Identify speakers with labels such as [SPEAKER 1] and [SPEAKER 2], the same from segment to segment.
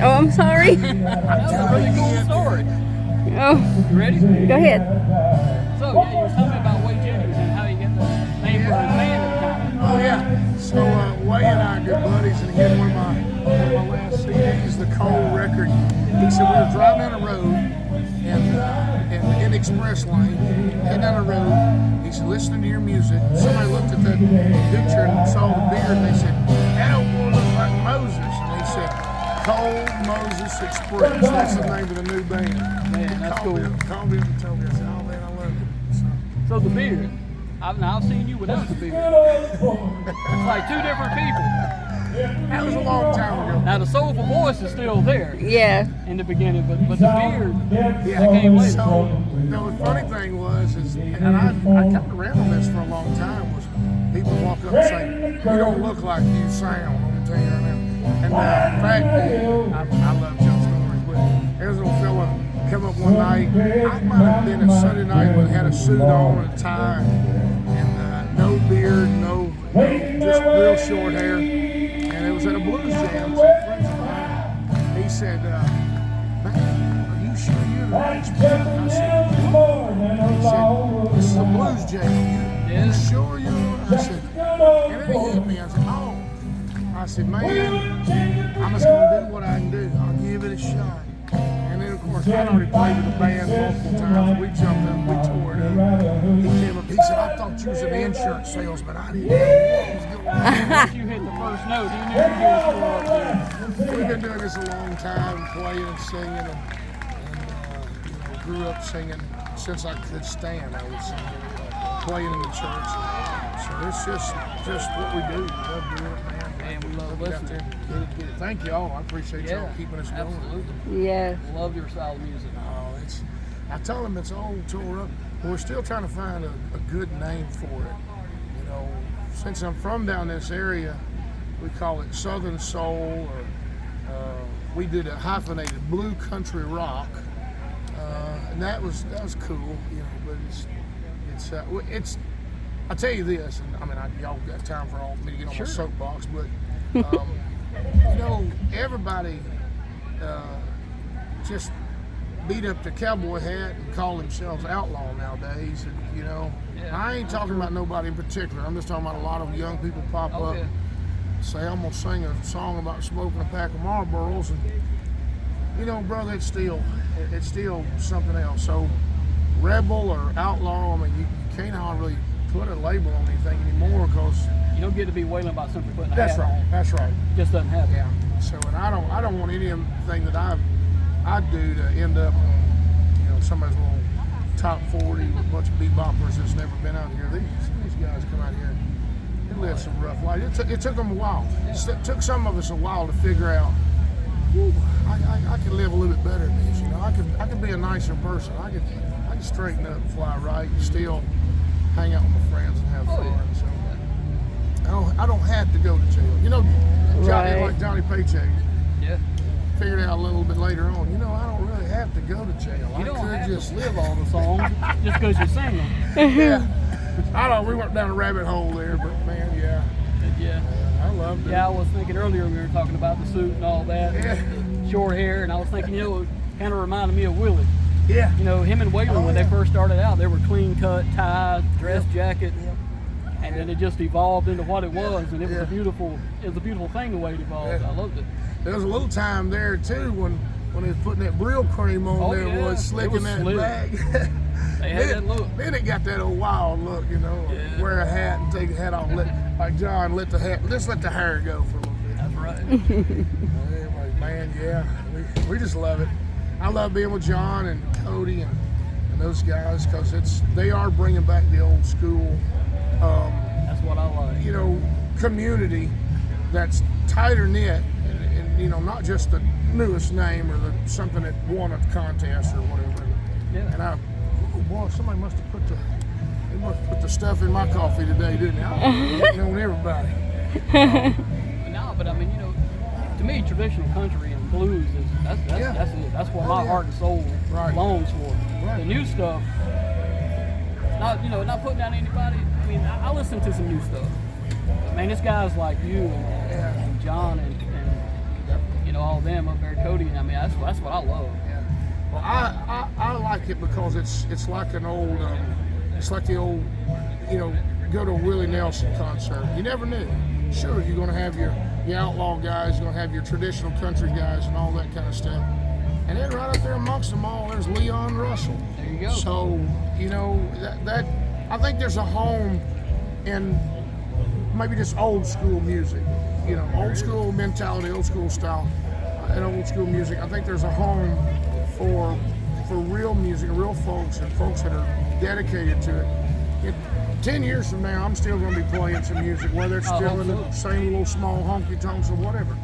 [SPEAKER 1] Oh, I'm sorry.
[SPEAKER 2] That's a really cool story.
[SPEAKER 1] Oh,
[SPEAKER 2] You ready?
[SPEAKER 1] go ahead.
[SPEAKER 2] So, yeah, you were telling me about Wade Jennings and how you get the name for his band at the time.
[SPEAKER 3] Oh yeah. So Wade and I are good buddies, and he had one of my last CDs, the Cole record. He said we were driving down the road and in express lane, heading down the road. He said, listening to your music. Somebody looked at that picture and saw the beard, and they said, that old boy looks like Moses. And he said, Cole Moses Express. That's the name of the new band.
[SPEAKER 2] Man, that's cool.
[SPEAKER 3] Called me and told me. I said, oh man, I love it.
[SPEAKER 2] So the beard. I've seen you without the beard. It's like two different people.
[SPEAKER 3] That was a long time ago.
[SPEAKER 2] Now the soulful voice is still there
[SPEAKER 1] Yeah.
[SPEAKER 2] in the beginning, but the beard that came later.
[SPEAKER 3] So the funny thing was, and I kind of ran on this for a long time, was people walk up and say, you don't look like you sound. I'm going to tell you right now. And in fact, I love Joe's stories, but there's a little fella come up one night. I might have been a Sunday night when had a suit on and a tie and no beard, just real short hair. And it was at a blues jam. Some friends of mine. He said, man, are you sure you're the next person? I said, yeah. He said, this is a blues jam.
[SPEAKER 2] Yeah.
[SPEAKER 3] You sure you're? I said, and then he hit me. I said, oh. I said, man, I'm just going to do what I can do. I'll give it a shot. And then, of course, I'd already played with the band multiple times. We jumped up, we tore it up. He came up, he said, I thought you was an insurance salesman. I didn't know what was going on.
[SPEAKER 2] Once you hit the first note, you knew you were still up there.
[SPEAKER 3] We've been doing this a long time, playing and singing, and grew up singing since I could stand. I was playing in the church. So it's just what we do. We love doing it, man.
[SPEAKER 2] Man, we love
[SPEAKER 3] Get out
[SPEAKER 2] listening.
[SPEAKER 3] there, get it. Thank y'all. I appreciate y'all keeping us going.
[SPEAKER 2] Absolutely.
[SPEAKER 1] Yeah.
[SPEAKER 2] Love your style of music.
[SPEAKER 3] Oh, I tell them it's all tore up. But we're still trying to find a good name for it. You know, since I'm from down this area, we call it Southern Soul, or we did a hyphenated blue country rock, and that was cool. You know, but it's. I'll tell you this, and I mean, y'all got time for me to get on my soapbox, but you know, everybody just beat up the cowboy hat and call themselves outlaw nowadays. And, you know, I ain't talking about nobody in particular. I'm just talking about a lot of young people pop up, say I'm gonna sing a song about smoking a pack of Marlboros, and you know, brother, it's still something else. So, rebel or outlaw, I mean, you can't really put a label on anything anymore, because
[SPEAKER 2] You don't get to be wailing about simply putting a hat on.
[SPEAKER 3] That's right.
[SPEAKER 2] It just doesn't happen.
[SPEAKER 3] Yeah. So, and I don't want anything that I do to end up on, you know, somebody's little top 40 with a bunch of beboppers that's never been out here. These guys come out here and live some rough life. It took them a while. It took some of us a while to figure out, I can live a little bit better than this. You know, I could be a nicer person. I could straighten up and fly right and still hang out with my friends and have fun. So I don't have to go to jail. You know, Johnny, like Johnny Paycheck.
[SPEAKER 2] Yeah.
[SPEAKER 3] Figured out a little bit later on, you know, I don't really have to go to jail.
[SPEAKER 2] You don't have
[SPEAKER 3] just
[SPEAKER 2] to live all the songs just because you sing them.
[SPEAKER 3] Yeah. I don't know, we went down a rabbit hole there, but man, yeah. I loved it.
[SPEAKER 2] Yeah, I was thinking earlier we were talking about the suit and all that.
[SPEAKER 3] Yeah.
[SPEAKER 2] Short hair, and I was thinking, you know, it kind of reminded me of Willie.
[SPEAKER 3] Yeah.
[SPEAKER 2] You know, him and Waylon, when they first started out, they were clean cut, tie, dress jacket. And then it just evolved into what it was, and it was a beautiful thing the way it evolved. I loved it.
[SPEAKER 3] There was a little time there too when they was putting that Brill cream on slicking that bag.
[SPEAKER 2] They had that look.
[SPEAKER 3] Then it got that old wild look, you know. Wear a hat and take the hat off. Like John, let the hair go for a little bit.
[SPEAKER 2] That's right.
[SPEAKER 3] Anyway, man, we just love it. I love being with John and Cody and those guys, because they are bringing back the old school.
[SPEAKER 2] That's what I like.
[SPEAKER 3] You know, community that's tighter knit, and you know, not just the newest name or something that won a contest or whatever.
[SPEAKER 2] Yeah.
[SPEAKER 3] And oh boy, somebody must have put the stuff in my coffee today, didn't they? I was on everybody.
[SPEAKER 2] But I mean, you know, to me, traditional country and blues that's it. That's what my heart and soul longs for.
[SPEAKER 3] Right.
[SPEAKER 2] The new stuff, not putting down anybody. I mean, I listen to some new stuff. But man, it's guys like you and John and all them up there, Cody. I mean, that's what I love.
[SPEAKER 3] Yeah. Well, I like it because it's like an old, it's like the old, go to a Willie Nelson concert. You never knew. Sure, you're going to have your outlaw guys, you're going to have your traditional country guys and all that kind of stuff. And then right up there amongst them all, there's Leon Russell.
[SPEAKER 2] There you go.
[SPEAKER 3] So, that I think there's a home in maybe just old school music, old school mentality, old school style, and old school music. I think there's a home for real music, real folks, and folks that are dedicated to it. 10 years from now, I'm still going to be playing some music, whether it's still in the same little small honky tonks or whatever.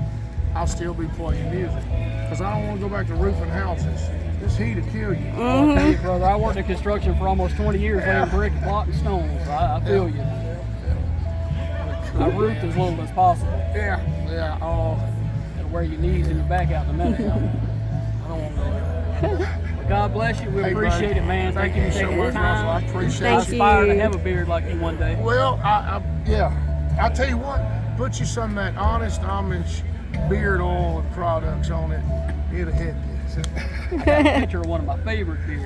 [SPEAKER 3] I'll still be playing music because I don't want to go back to roofing houses. This heat will kill you.
[SPEAKER 2] I'll tell you, brother, I worked in construction for almost 20 years, laying brick, block, and stone. So I feel you. I roofed as little as possible.
[SPEAKER 3] Yeah.
[SPEAKER 2] It'll wear your knees and your back out in a minute. I don't want to go there. God bless you. We appreciate it, man. Thank you for taking the time.
[SPEAKER 3] I appreciate
[SPEAKER 2] I
[SPEAKER 3] it.
[SPEAKER 2] aspire to have a beard like you one day.
[SPEAKER 3] Well, I tell you what, put you some of that Honest Amish beard oil and products on it. It'll hit you.
[SPEAKER 2] I got a picture of one of my favorite beards.